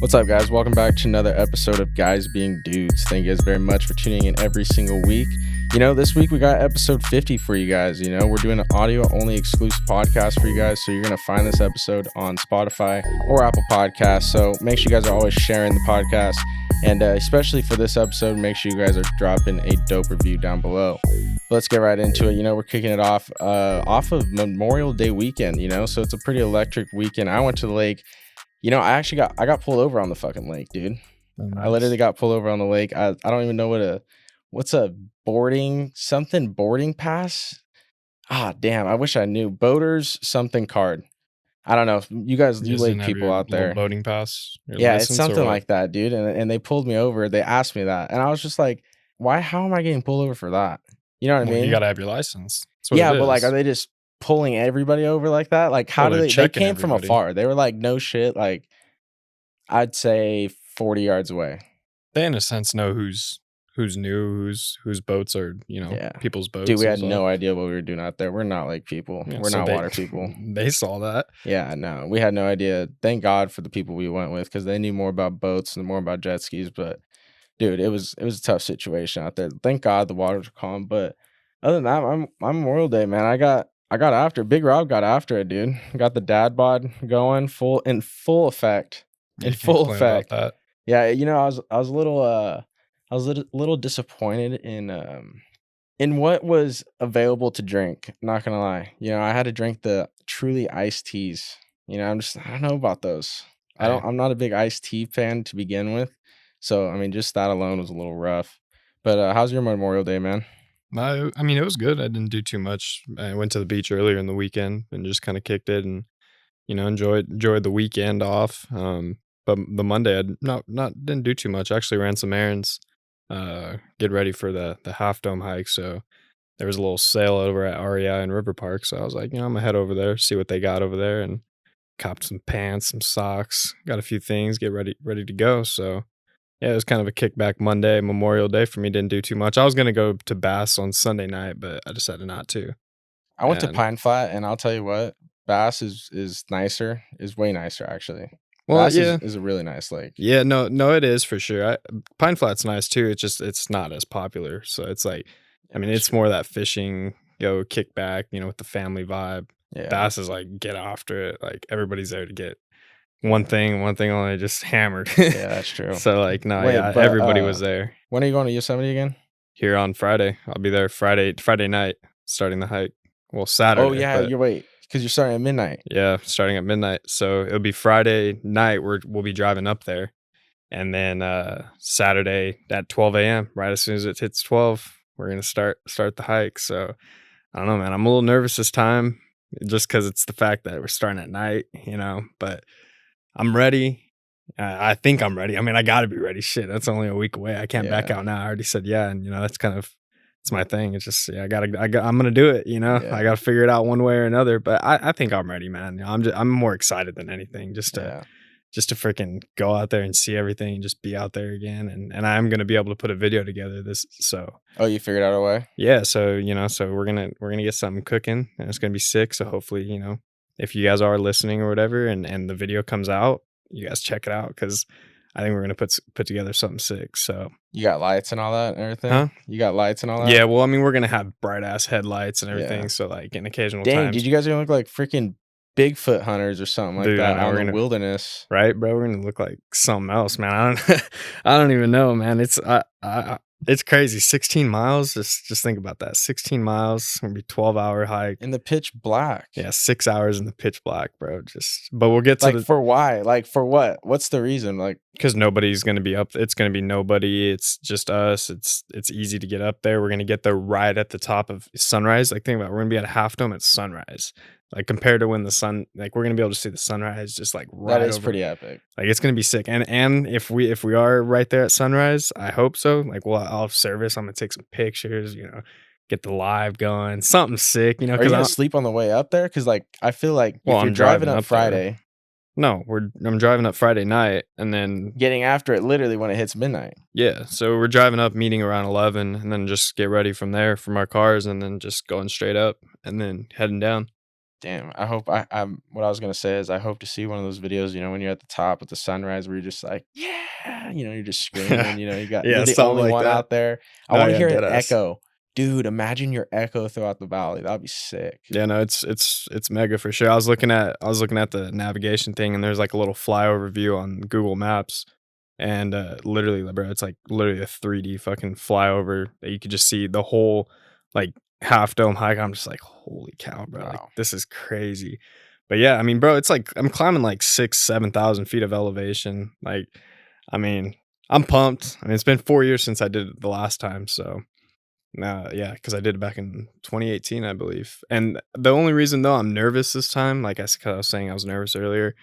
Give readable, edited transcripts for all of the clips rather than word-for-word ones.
What's up, guys? Welcome back to another episode of Guys Being Dudes. Thank you guys very much for tuning in every single week. This week we got episode 50 for you guys. We're doing an audio-only exclusive podcast for you guys, so you're going to find this episode on Spotify or Apple Podcasts. So make sure you guys are always sharing the podcast, and especially for this episode, make sure you guys are dropping a dope review down below. Let's get right into it. We're kicking it off of Memorial Day weekend, so it's a pretty electric weekend. I went to the lake. I got pulled over on the fucking lake, dude. Oh, nice. I literally got pulled over on the lake. I don't even know what's a boarding pass? Ah, damn. I wish I knew. Boaters something card. I don't know. You guys, you lake people out there. Boating pass? Yeah, it's something like that, dude. And they pulled me over. They asked me that. And I was just like, why? How am I getting pulled over for that? You know what I mean? You got to have your license. Yeah, but like, are they just pulling everybody over like that? Like, how do they came from afar? They were like, no shit, like I'd say 40 yards away. They in a sense know who's new, whose boats are, people's boats. Dude, we had no idea what we were doing out there. We're not like people. We're not water people. They saw that. Yeah, no, we had no idea. Thank God for the people we went with, because they knew more about boats and more about jet skis. But dude, it was a tough situation out there. Thank God the waters were calm. But other than that, my Memorial Day, man, I got after. Big Rob got after it, dude. Got the dad bod going in full effect. In full effect. That. Yeah, I was a little disappointed in what was available to drink. Not gonna lie, I had to drink the truly iced teas. I don't know about those. I'm not a big iced tea fan to begin with. So I mean, just that alone was a little rough. But how's your Memorial Day, man? I mean, it was good. I didn't do too much. I went to the beach earlier in the weekend and just kind of kicked it and, enjoyed the weekend off. But the Monday, I didn't do too much. I actually ran some errands, get ready for the Half Dome hike. So there was a little sale over at REI in River Park. So I was like, I'm gonna head over there, see what they got over there, and copped some pants, some socks, got a few things, get ready to go. So yeah, it was kind of a kickback Monday, Memorial Day for me. Didn't do too much. I was going to go to Bass on Sunday night, but I decided not to. I went to Pine Flat, and I'll tell you what, Bass is way nicer, actually. Well, Bass is a really nice lake. Yeah, no, it is for sure. Pine Flat's nice too. It's not as popular. So it's like, I mean, it's more that fishing, kickback, with the family vibe. Yeah. Bass is like, get after it. Like, everybody's there to get one thing only, just hammered. Yeah, that's true. So like, everybody was there. When are you going to Yosemite again? Here on Friday. I'll be there Friday night, starting the hike. Well, Saturday. Oh yeah, because you're starting at midnight. Yeah, starting at midnight. So it'll be Friday night. We'll be driving up there, and then Saturday at 12 a.m. Right as soon as it hits 12, we're gonna start the hike. So I don't know, man. I'm a little nervous this time, just because it's the fact that we're starting at night, but I'm ready. I think I'm ready. I mean, I got to be ready. Shit, that's only a week away. I can't back out now. I already said yeah, and that's kind of, it's my thing. It's just, I'm gonna do it. I got to figure it out one way or another. But I think I'm ready, man. I'm more excited than anything. Just to freaking go out there and see everything, and just be out there again. And I'm gonna be able to put a video together. Oh, you figured out a way? Yeah. So so we're gonna get something cooking, and it's gonna be sick. So hopefully, if you guys are listening or whatever, and the video comes out, you guys check it out, because I think we're gonna put together something sick. So you got lights and all that and everything? Huh? You got lights and all that? Yeah, well, I mean, we're gonna have bright ass headlights and everything. Yeah. So like, in occasional times. Did you guys gonna look like freaking Bigfoot hunters or something like that out in the wilderness? Right, bro. We're gonna look like something else, man. I don't even know, man. It's crazy. 16 miles. Just think about that. 16 miles. It's gonna be 12-hour hike in the pitch black. Yeah, 6 hours in the pitch black, bro. But we'll get to for why? Like, for what? What's the reason? Like, because nobody's gonna be up. It's gonna be nobody. It's just us. It's easy to get up there. We're gonna get there right at the top of sunrise. Like, think about it. We're gonna be at Half Dome at sunrise. Like, compared to when the sun, like, we're gonna be able to see the sunrise, just like right. That is pretty epic. Like, it's gonna be sick. And if we are right there at sunrise, I hope so. Like, I'll have service. I'm gonna take some pictures. Get the live going. Something sick. Are you gonna sleep on the way up there? Because like, I feel like if you're driving up Friday. No, I'm driving up Friday night, and then getting after it literally when it hits midnight. Yeah, so we're driving up, meeting around 11, and then just get ready from there from our cars, and then just going straight up, and then heading down. Damn, I hope I'm what I was gonna say is I hope to see one of those videos, when you're at the top with the sunrise where you're just like, yeah, you're just screaming, you're Yeah, the something only like one that. out there. I Oh want to yeah, hear an dead ass. echo. Dude, imagine your echo throughout the valley. That'd be sick. Yeah, no, it's mega for sure. I was looking at the navigation thing, and there's like a little flyover view on Google Maps, and literally, bro, it's like literally a 3D fucking flyover that you could just see the whole like half dome hike. I'm just like, holy cow, bro! Like Wow. this is crazy. But yeah, I mean, bro, it's like I'm climbing like 6,000 to 7,000 feet of elevation. Like, I mean, I'm pumped. I mean, it's been 4 years since I did it the last time, so yeah, because I did it back in 2018, I believe. And the only reason though I'm nervous this time, like 'cause I was saying I was nervous earlier,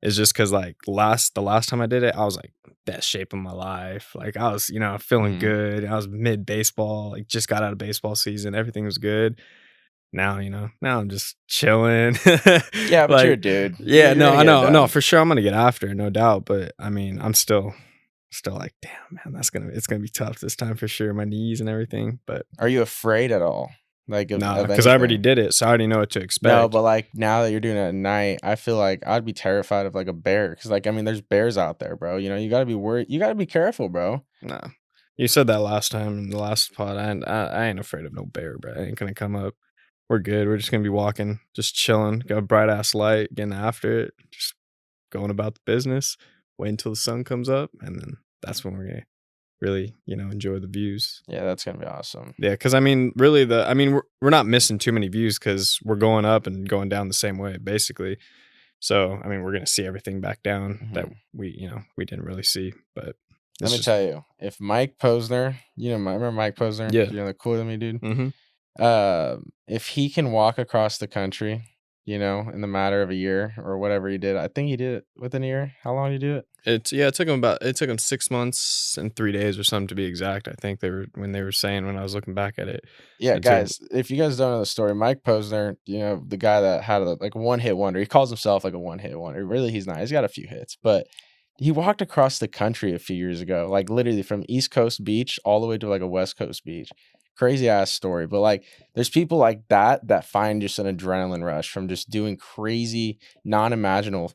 is just because like the last time I did it, I was like best shape of my life. Like I was, feeling Mhm. good. I was mid baseball, like just got out of baseball season. Everything was good. Now, now I'm just chilling. Yeah, but you're a Like, dude. yeah, You're no, gonna I get it know, no, done. for sure I'm gonna get after it, no doubt. But I mean, I'm still like, damn, man, it's gonna be tough this time for sure. My knees and everything, but Are you afraid at all? Like nah, of because I already anything? did it, so I already know what to No, expect. but like now that you're doing it at night, I feel like I'd be terrified of like a bear. Cause like I mean, there's bears out there, bro. You gotta be worried. You gotta be careful, bro. Nah. You said that last time in the last pod. I ain't afraid of no bear, bro. It ain't gonna come up. We're good. We're just gonna be walking, just chilling, got a bright ass light, getting after it, just going about the business, wait until the sun comes up, and then that's when we're gonna really, enjoy the views. Yeah, that's gonna be awesome. Yeah, because I mean, really, we're not missing too many views because we're going up and going down the same way, basically. So, I mean, we're gonna see everything back down that Mhm. we didn't really see, but Let it's me just tell you, if Mike Posner, remember Mike Posner? yeah. The cooler than me dude. Mhm. If he can walk across the country, in the matter of a year or whatever he did, I think he did it within a year. How long did he do it? It took him 6 months and 3 days or something to be exact. I think they were saying when I was looking back at it. Yeah, It took him guys, if you guys don't know the story, Mike Posner, the guy that had like a one hit wonder. He calls himself like a one hit wonder. Really, he's not. He's got a few hits, but he walked across the country a few years ago, like literally from East Coast beach all the way to like a West Coast beach. Crazy ass story. But like, there's people like that find just an adrenaline rush from just doing crazy, non-imaginable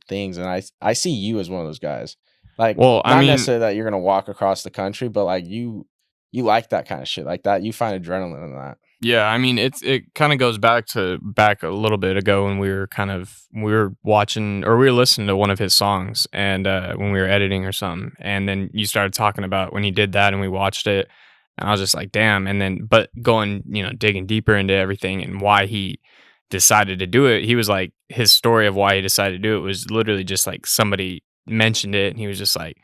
things. And I see you as one of those guys. Like, Well, I not mean, necessarily that you're gonna walk across the country, but like you like that kind of shit like that. You find adrenaline in that. yeah, I mean, it kind of goes back a little bit ago when we were watching or we were listening to one of his songs and when we were editing or something, and then you started talking about when he did that and we watched it, and I was just like, damn. And then, but going, digging deeper into everything and why he decided to do it, he was like, his story of why he decided to do it was literally just like somebody mentioned it, and he was just like,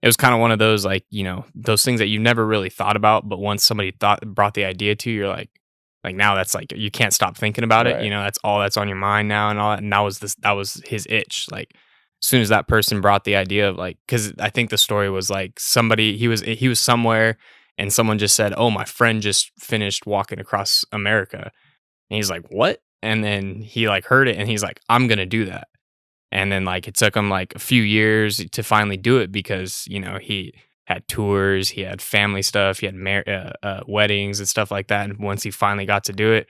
it was kind of one of those like, those things that you never really thought about, but once somebody brought the idea to you, you're like now that's like you can't stop thinking about it. Right. That's all that's on your mind now and all that. And that was his itch. Like as soon as that person brought the idea of like, because I think the story was like somebody he was somewhere and someone just said, "Oh, my friend just finished walking across America," and he's like, "What?" And then he like heard it and he's like, "I'm gonna do that." And then like it took him like a few years to finally do it because he had tours, he had family stuff, he had weddings and stuff like that. And once he finally got to do it,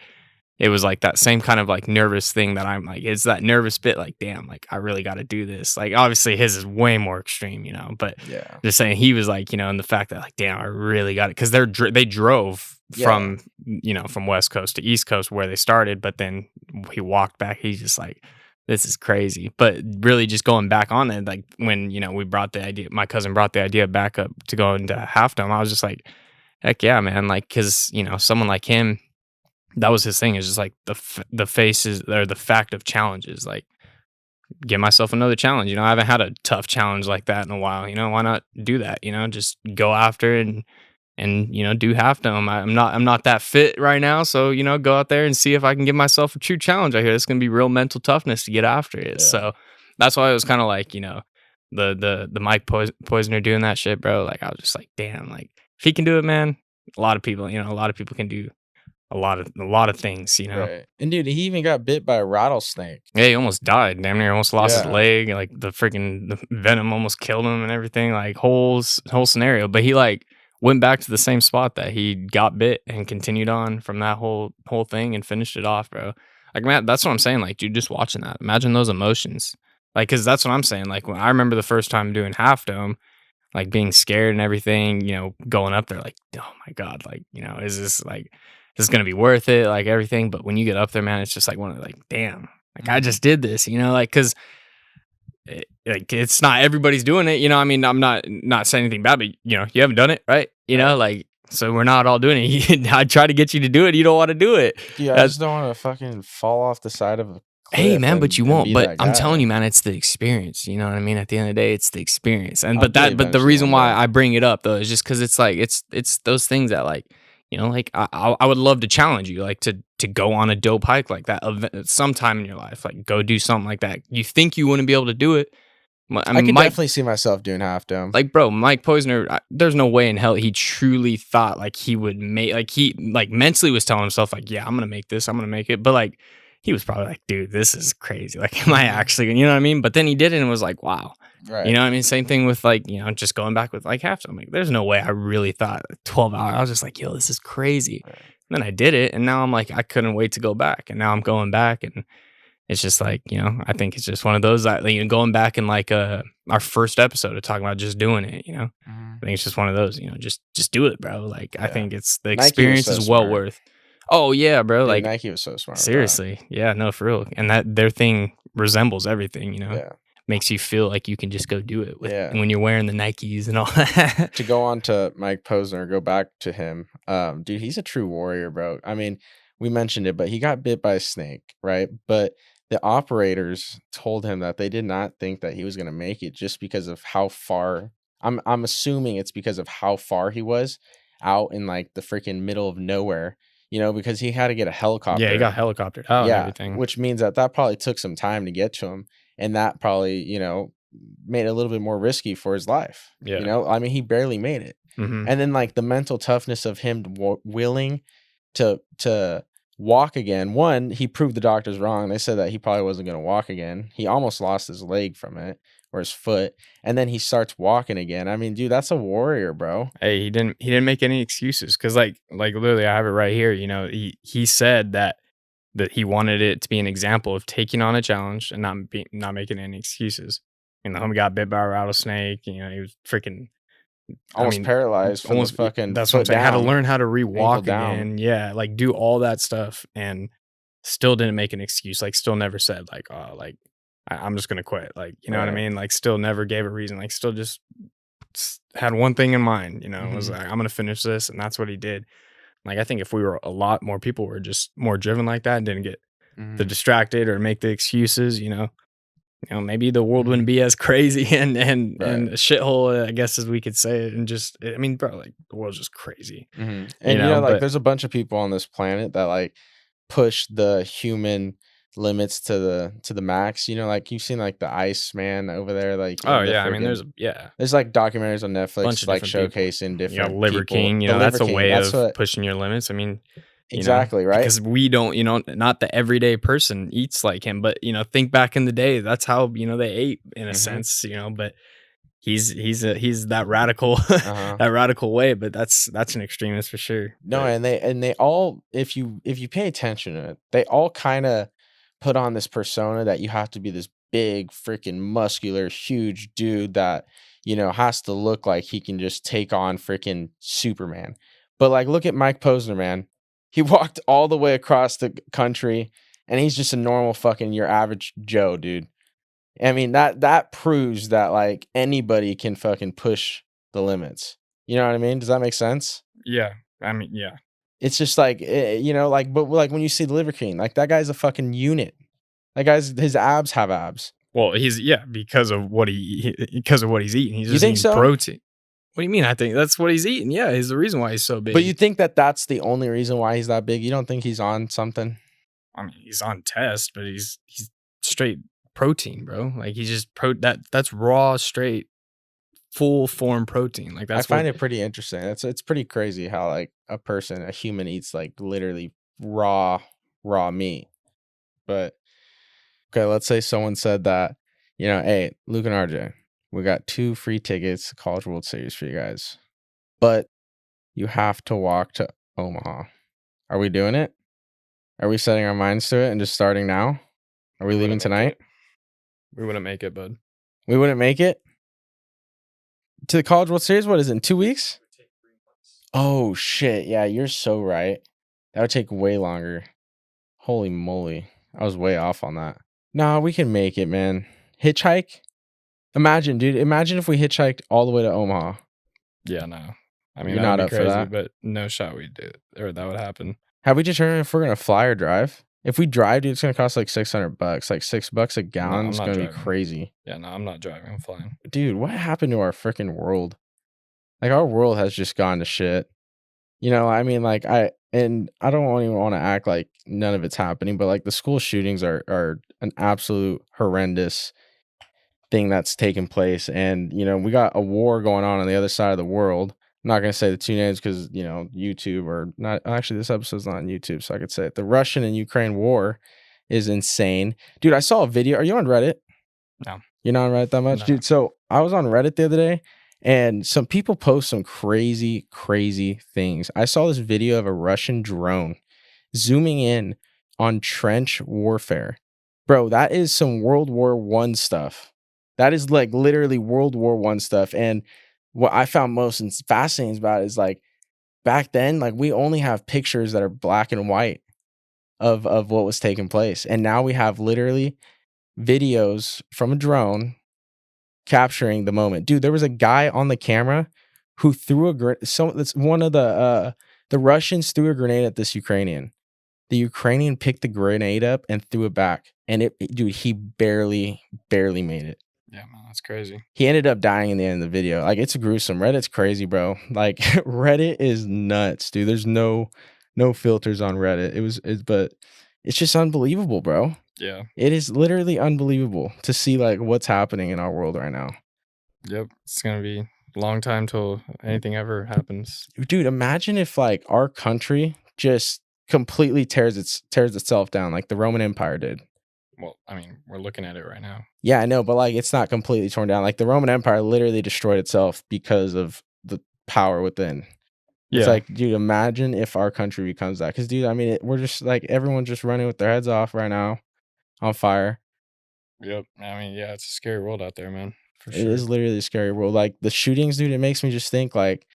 it was like that same kind of like nervous thing that I'm like, it's that nervous bit like, damn, like I really got to do this. Like obviously his is way more extreme, but Yeah. just saying he was like, and the fact that like, damn, I really got it because they drove Yeah. from West Coast to East Coast where they started, but then he walked back. He's just like, this is crazy. But really just going back on it, like when, we brought the idea, my cousin brought the idea back up to go into Half Dome, I was just like, heck yeah, man. Like, cause, someone like him, that was his thing. Is just like the faces or the fact of challenges. Like, give myself another challenge. I haven't had a tough challenge like that in a while. Why not do that? Just go after it and do Half Dome. I'm not that fit right now, so go out there and see if I can give myself a true challenge. I hear it's gonna be real mental toughness to get after it. Yeah. So that's why it was kind of like the Mike Poisner doing that shit, bro. Like I was just like, damn, like if he can do it, man. A lot of people, a lot of people can do a lot of things. Right. And dude, he even got bit by a rattlesnake. Yeah, he almost died. Damn near almost lost his Yeah. leg. Like the venom almost killed him and everything. Like whole scenario. But he like went back to the same spot that he got bit and continued on from that whole thing and finished it off, bro. Like, man, that's what I'm saying. Like, dude, just watching that. Imagine those emotions. Like, cause that's what I'm saying. Like, when I remember the first time doing Half Dome, like being scared and everything, going up there, like, oh my God, like, is this like, is this gonna be worth it? Like everything. But when you get up there, man, it's just like like, damn, like I just did this, like, cause like it's not everybody's doing it, I mean, I'm not saying anything bad, but you haven't done it, right? Right. Like, so we're not all doing it. I try to get you to do it, you don't want to do it. Dude, I just don't want to fucking fall off the side of a Hey, cliff man, but you and won't. be But that I'm guy. telling you, man, it's the experience. You know what I mean? At the end of the day, it's the experience. And I'll do it but the eventually reason one why day. I bring it up though is just because it's like it's those things that like like I would love to challenge you like to go on a dope hike like that sometime in your life. Like go do something like that. You think you wouldn't be able to do it? I I mean, could Mike, definitely see myself doing Half Dome. like bro, Mike Posner, there's no way in hell he truly thought like he would make like he like mentally was telling himself like, yeah, I'm gonna make this, I'm gonna make it. But like he was probably like, dude, this is crazy. Like, am I actually gonna, you know what I mean? But then he did it and was like, wow. Right. You know what I mean? Same thing with like, just going back with like halftime. Like, there's no way I really thought 12 hours. I was just like, yo, this is crazy. Right. And then I did it, and now I'm like, I couldn't wait to go back. And now I'm going back, and it's just like, I think it's just one of those that, going back in like our first episode of talking about just doing it, I think it's just one of those, just do it, bro. Like, I think it's the Nike was experience so is well smart. worth. Oh yeah, bro. Dude, Like Nike was so smart. seriously. Yeah, no, for real. And that their thing resembles everything, Yeah. Makes you feel like you can just go do it with Yeah. when you're wearing the Nikes and all that. To go on to Mike Posner, go back to him. Dude, he's a true warrior, bro. I mean, we mentioned it, but he got bit by a snake, right? But the operators told him that they did not think that he was going to make it just because of how far. I'm assuming it's because of how far he was out in like the freaking middle of nowhere, because he had to get a helicopter. Yeah, he got helicoptered out and everything. Which means that probably took some time to get to him. And that probably, made it a little bit more risky for his life. Yeah. I mean, he barely made it. Mhm. And then like the mental toughness of him willing to walk again. One, he proved the doctors wrong. They said that he probably wasn't going to walk again. He almost lost his leg from it or his foot. And then he starts walking again. I mean, dude, that's a warrior, bro. Hey, he didn't make any excuses because like literally I have it right here. He said that he wanted it to be an example of taking on a challenge and not making any excuses. The homie got bit by a rattlesnake. He was freaking almost paralyzed from almost the fucking that's what I'm foot saying. Had to down, learn how to ankle rewalk down. again. Yeah, like do all that stuff and still didn't make an excuse. Like still never said like, oh, like I'm just gonna quit. Like, you know what I mean? Like still never gave a reason. Like still just had one thing in mind, was like, I'm gonna finish this, and that's what he did. Like I think if we were a lot more people were just more driven like that and didn't get the distracted or make the excuses, maybe the world wouldn't be as crazy and a shithole, I guess, as we could say it. And just, I mean, bro, like the world's just crazy. And but there's a bunch of people on this planet that like push the human limits to the max. Like you've seen like the Ice Man over there, like oh yeah, I mean, there's like documentaries on Netflix bunch of like different showcasing people. different Liver people. King, that's a way of pushing your limits. I mean, exactly, right? Because we don't, not the everyday person eats like him, but think back in the day, that's how they ate in a sense, but he's that radical that radical way, but that's an extremist for sure. No, but, and they all, if you pay attention to it, they all kind of put on this persona that you have to be this big freaking muscular huge dude that has to look like he can just take on freaking Superman. But like look at Mike Posner, man. He walked all the way across the country and he's just a normal fucking your average Joe, dude. I mean, that proves that like anybody can fucking push the limits. You know what I mean? Does that make sense? yeah, I mean, yeah. It's just like, but like when you see the Liver King, like that guy's a fucking unit. That guy's, his abs have abs. Well, because of what he's eating. He's just think eating so? protein. What do you mean? I think that's what he's eating. Yeah, he's the reason why he's so big. But you think that that's the only reason why he's that big? You don't think he's on something? I mean, he's on test, but he's straight protein, bro. Like he's just that's raw, straight, full form protein. Like that's I find it pretty interesting. It's pretty crazy how like a human eats like literally raw meat. But okay, let's say someone said that, hey, Luke and RJ, we got 2 free tickets to College World Series for you guys, but you have to walk to Omaha. Are we doing it? Are we setting our minds to it and just starting now? Are we leaving tonight? We wouldn't make it, bud. We wouldn't make it to the College World Series. What is it, in 2 weeks? Oh shit! Yeah, you're so right. That would take way longer. Holy moly, I was way off on that. Nah, we can make it, man. Hitchhike? Imagine, dude. Imagine if we hitchhiked all the way to Omaha. Yeah, no. I mean, You're that not would up be for crazy, that? but no shot we'd do it, or that would happen. Have we determined if we're gonna fly or drive? If we drive, dude, it's gonna cost like $600. Like $6 a gallon. It's gonna be crazy. Yeah, no, I'm not driving. I'm flying. Dude, what happened to our freaking world? Like, our world has just gone to shit. You know, I mean, like, I don't even want to act like none of it's happening, but like the school shootings are an absolute horrendous thing that's taken place. And, you know, we got a war going on the other side of the world. I'm not going to say the two names because, you know, YouTube or not. Actually, this episode's not on YouTube, so I could say it. The Russian and Ukraine war is insane. Dude, I saw a video. Are you on Reddit? No. You're not on Reddit that much? No. Dude, so I was on Reddit the other day and some people post some crazy, crazy things. I saw this video of a Russian drone zooming in on trench warfare. Bro, that is some World War I stuff. That is like literally World War I stuff. And what I found most fascinating about it is like back then, like we only have pictures that are black and white of what was taking place. And now we have literally videos from a drone capturing the moment. Dude, there was a guy on the camera who threw a grenade. That's one of the Russians threw a grenade at this Ukrainian. The Ukrainian picked the grenade up and threw it back. And dude, he barely made it. Yeah, man, that's crazy. He ended up dying in the end of the video. Like, it's gruesome. Reddit's crazy, bro. Like, Reddit is nuts, dude. There's no filters on Reddit. But it's just unbelievable, bro. Yeah. It is literally unbelievable to see like what's happening in our world right now. Yep. It's going to be a long time till anything ever happens. Dude, imagine if like our country just completely tears itself down like the Roman Empire did. Well, I mean, we're looking at it right now. Yeah, I know, but like it's not completely torn down. Like the Roman Empire literally destroyed itself because of the power within. It's like, dude, imagine if our country becomes that. Because, dude, I mean, we're just like everyone's just running with their heads off right now, on fire. Yep. I mean, yeah, it's a scary world out there, man. For sure. It is literally a scary world. Like the shootings, dude, it makes me just think like,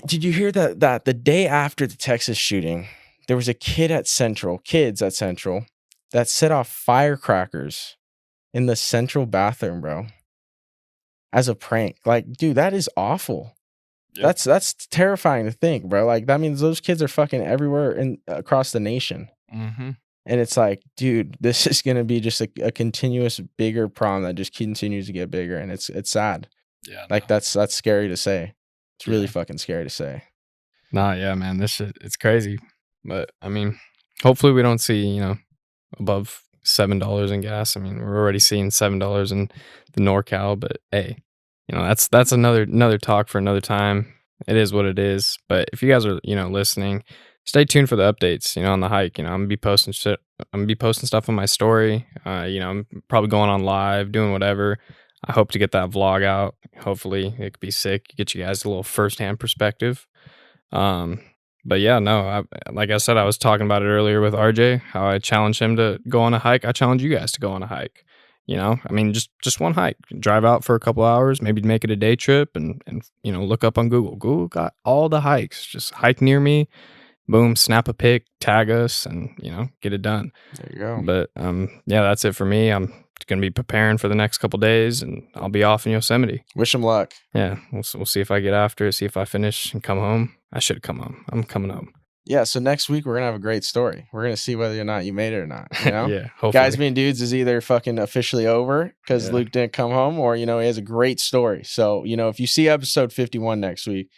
did you hear that the day after the Texas shooting, there was a kids at Central that set off firecrackers in the Central bathroom, bro, as a prank. Like, dude, that is awful. Yep. That's terrifying to think, bro. Like, that means those kids are fucking everywhere across the nation. Mm-hmm. And it's like, dude, this is going to be just a continuous bigger problem that just continues to get bigger. And it's sad. Yeah. Like, that's scary to say. It's really fucking scary to say. Nah, yeah, man. This shit, it's crazy. But, I mean, hopefully we don't see, you know, above $7 in gas. I mean, we're already seeing $7 in the NorCal. But, hey, you know, that's another talk for another time. It is what it is. But if you guys are, you know, listening, stay tuned for the updates, you know, on the hike. You know, I'm gonna be posting shit. I'm gonna be posting stuff on my story. You know, I'm probably going on live, doing whatever. I hope to get that vlog out. Hopefully it could be sick. Get you guys a little firsthand perspective. But yeah, no, like I said, I was talking about it earlier with RJ, how I challenged him to go on a hike. I challenge you guys to go on a hike. You know, I mean, just one hike. Drive out for a couple hours, maybe make it a day trip, and you know, look up on Google. Google got all the hikes. Just hike near me. Boom, snap a pic, tag us, and you know, get it done. There you go. But yeah, that's it for me. I'm gonna be preparing for the next couple days, and I'll be off in Yosemite. Wish them luck. Yeah, we'll see if I get after it, see if I finish and come home. I should come home. I'm coming home. Yeah, so next week we're gonna have a great story. We're gonna see whether or not you made it or not. You know, yeah. Hopefully. Guys Being Dudes is either fucking officially over because Luke didn't come home, or you know, he has a great story. So you know, if you see episode 51 next week,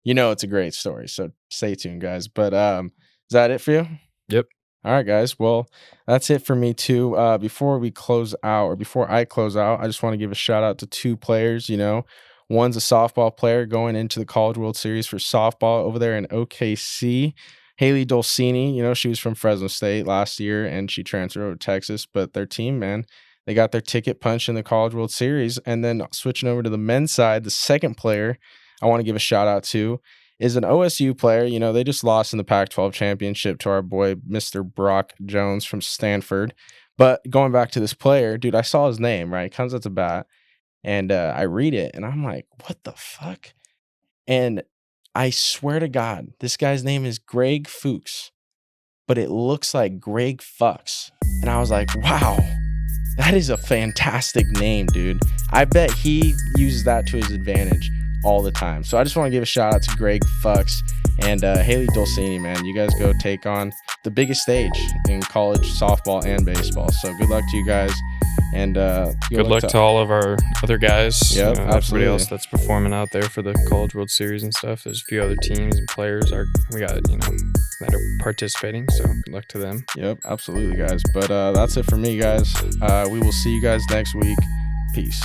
you know it's a great story. So stay tuned, guys. But is that it for you? Yep. All right, guys. Well, that's it for me too. Before I close out, I just want to give a shout out to two players. You know, one's a softball player going into the College World Series for softball over there in OKC. Haley Dolcini, you know, she was from Fresno State last year and she transferred over to Texas. But their team, man, they got their ticket punched in the College World Series. And then switching over to the men's side, the second player I want to give a shout out to is an OSU player. You know, they just lost in the Pac-12 championship to our boy, Mr. Brock Jones from Stanford. But going back to this player, dude, I saw his name, right? It comes at the bat, and I read it, and I'm like, what the fuck? And I swear to God, this guy's name is Greg Fuchs, but it looks like Greg Fucks. And I was like, wow, that is a fantastic name, dude. I bet he uses that to his advantage all the time. So I just want to give a shout out to Greg Fucks and Haley Dulcini, man. You guys go take on the biggest stage in college softball and baseball. So good luck to you guys. And good luck to all of our other guys. Yep, everybody absolutely. else that's performing out there for the College World Series and stuff. There's a few other teams and players we got, that are participating. So good luck to them. Yep, absolutely, guys. But that's it for me, guys. We will see you guys next week. Peace.